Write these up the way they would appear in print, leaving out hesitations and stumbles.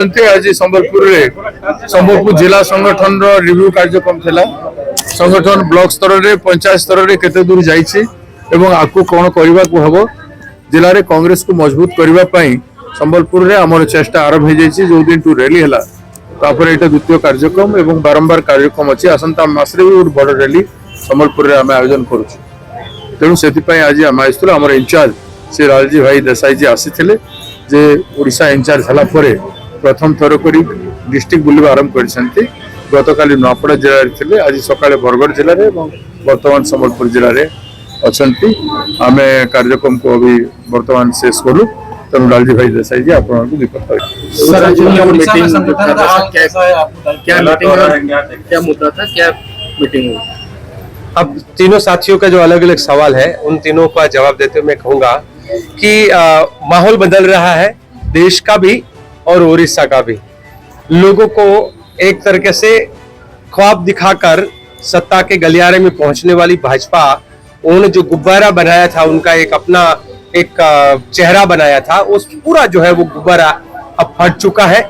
आज संबलपुर जिला संगठन रिव्यू कार्यक्रम थिला। संगठन ब्लॉक स्तर रे पंचायत स्तर रे केते दूर जाइछि एवं आकु कोन करबा को हबो जिले में कांग्रेस को मजबूत करबा पई संबलपुर रे हमर चेष्टा आरंभ हो जाइछि। जो दिन टू रैली हला तापर एटा द्वितीय कार्यक्रम एवं बारंबार कार्यक्रम अछि। आसंता मासरे भी बड़ रैली संबलपुर रे हम आयोजन करू। तेणु से आज आम आसलु आम इंचार्ज श्री लालजी भाई देसाई जी आसीथिले जे ओडिशा इंचार्ज हला परे प्रथम थर करी डिस्ट्रिक्ट बुलवा आरंभ कर गतकाली नुआपड़ा जिले में थे। आज सकाळे बरगढ़ जिले में वर्तमान संबलपुर जिले में अच्छा आम कार्यक्रम को अभी वर्तमान शेष करूँ। तेणु लालजी भाई देसाई जी आपको क्या मुद्दा था, क्या मीटिंग हुई? अब तीनों साथियों का जो अलग अलग सवाल है उन तीनों का जवाब देते हुए मैं कहूँगा कि माहौल बदल रहा है, देश का भी और उड़ीसा का भी। लोगों को एक तरीके से ख्वाब दिखाकर सत्ता के गलियारे में पहुंचने वाली भाजपा, उन्होंने जो गुब्बारा बनाया था, उनका एक अपना एक चेहरा बनाया था, उस पूरा जो है वो गुब्बारा अब फट चुका है।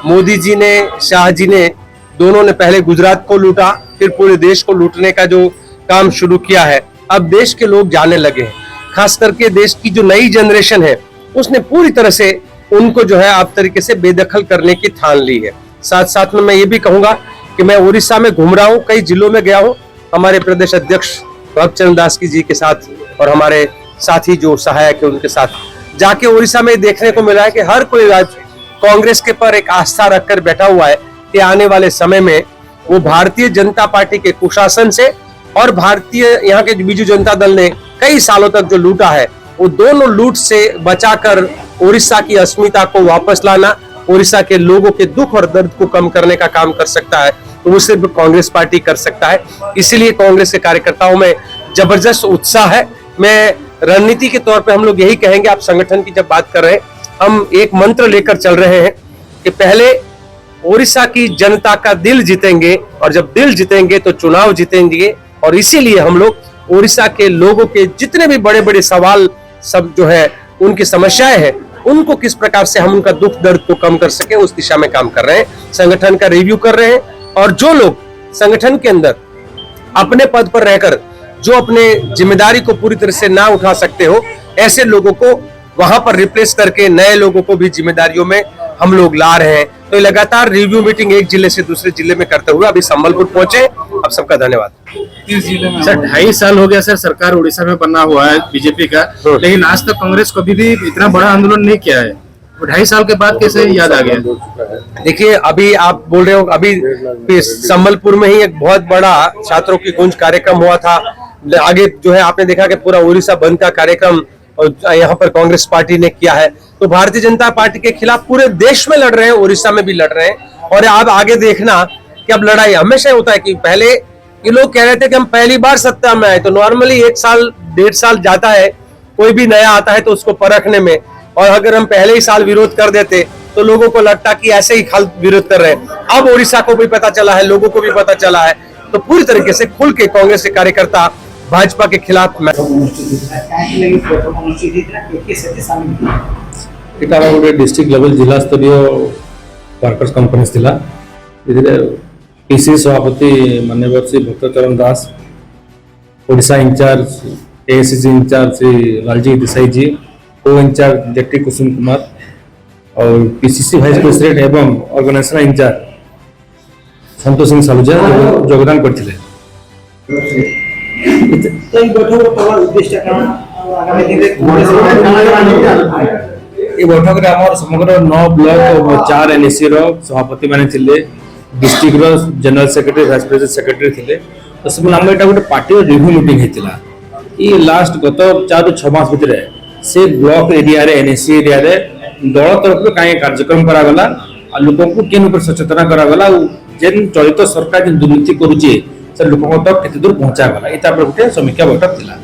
मोदी जी ने, शाह जी ने, दोनों ने पहले गुजरात को लूटा, फिर पूरे देश को लूटने का जो काम शुरू किया है, अब देश के लोग जाने लगे हैं। खास करके देश की जो नई जनरेशन है उसने पूरी तरह से उनको जो है आप तरीके से बेदखल करने की ठान ली है। साथ साथ में मैं ये भी कहूंगा कि मैं उड़ीसा में घूम रहा हूँ, कई जिलों में गया हूँ हमारे प्रदेश अध्यक्ष भक्तचरण दास जी के साथ और हमारे साथी जो सहायक है उनके साथ जाके उड़ीसा में देखने को मिला है कि हर कोई राज्य कांग्रेस के पर एक आस्था रखकर बैठा हुआ है कि आने वाले समय में वो भारतीय जनता पार्टी के कुशासन से और भारतीय यहाँ के बीजू जनता दल ने कई सालों तक जो लूटा है, वो दोनों लूट से बचाकर उड़ीसा की अस्मिता को वापस लाना, उड़ीसा के लोगों के दुख और दर्द को कम करने का काम कर सकता है, तो वो सिर्फ कांग्रेस पार्टी कर सकता है। इसीलिए कांग्रेस के कार्यकर्ताओं में जबरदस्त उत्साह है। मैं रणनीति के तौर पे हम लोग यही कहेंगे, आप संगठन की जब बात कर रहे हैं, हम एक मंत्र लेकर चल रहे हैं कि पहले उड़ीसा की जनता का दिल जीतेंगे और जब दिल जीतेंगे तो चुनाव जीतेंगे। और इसीलिए हम लोग उड़ीसा के लोगों के जितने भी बड़े बड़े सवाल सब जो है, उनकी समस्याएं हैं, उनको किस प्रकार से हम उनका दुख दर्द को कम कर सके उस दिशा में काम कर रहे हैं। संगठन का रिव्यू कर रहे हैं और जो लोग संगठन के अंदर अपने पद पर रहकर जो अपने जिम्मेदारी को पूरी तरह से ना उठा सकते हो, ऐसे लोगों को वहां पर रिप्लेस करके नए लोगों को भी जिम्मेदारियों में हम लोग ला रहे हैं। तो लगातार रिव्यू मीटिंग एक जिले से दूसरे जिले में करते हुए अभी संबलपुर पहुंचे। अब सबका धन्यवाद। सर 2.5 साल हो गया सर, सरकार उड़ीसा में बना हुआ है बीजेपी का, लेकिन आज तक कांग्रेस कभी भी इतना बड़ा आंदोलन नहीं किया है। 2.5 साल के बाद कैसे याद आ गया? देखिए, अभी आप बोल रहे हो, अभी संबलपुर में ही एक बहुत बड़ा छात्रों की गूंज कार्यक्रम हुआ था। आगे जो है आपने देखा कि पूरा उड़ीसा बंद का कार्यक्रम यहाँ पर कांग्रेस पार्टी ने किया है। तो भारतीय जनता पार्टी के खिलाफ पूरे देश में लड़ रहे हैं, उड़ीसा में भी लड़ रहे हैं। और आप आगे देखना कि अब लड़ाई हमेशा होता है कि पहले ये लोग कह रहे थे कि हम पहली बार सत्ता में आए, तो नॉर्मली 1 साल 1.5 साल जाता है कोई भी नया आता है तो उसको परखने में, और अगर हम पहले ही साल विरोध कर देते तो लोगों को लगता कि ऐसे ही खाल विरोध कर रहे हैं। अब उड़ीसा को भी पता चला है, लोगों को भी पता चला है, तो पूरी तरीके से खुल के कांग्रेस के कार्यकर्ता भाजपा के खिलाफ डिस्ट्रिक्ट लेवल जिला स्तरीय वर्कर्स कॉन्फ्रेंस थिला। पीसी सभापति माननीय Shri Bhakta Charan Das, Odisha incharge AICC incharge Shri Lalji Desai ji, co incharge JT Kusum Kumar और पीसीसी वाइस प्रेसिडेंट एवं ऑर्गेनाइजेशनल इंचार्ज संतोष सिंह सालुजा योगदान करथिले। बैठक में समग्र 9 ब्लॉक और 4 एनएसी सभापति मैंने district general secretary, vice president secretary थे। तो सब आम यहाँ गोटे पार्टी रिव्यू मीटिंग होता ये लास्ट गत 4 ରୁ 6 मास भितर से ब्लॉक एरिया रे एनएसी एरिया रे दल तरफ कहीं कार्यक्रम करागला, लोक को सचेतना करागला, जेन चलित सरकार दुर्नीति करुचे से लोक तक केते दूर पहुंचागला, ये गोटे समीक्षा बैठक थिला।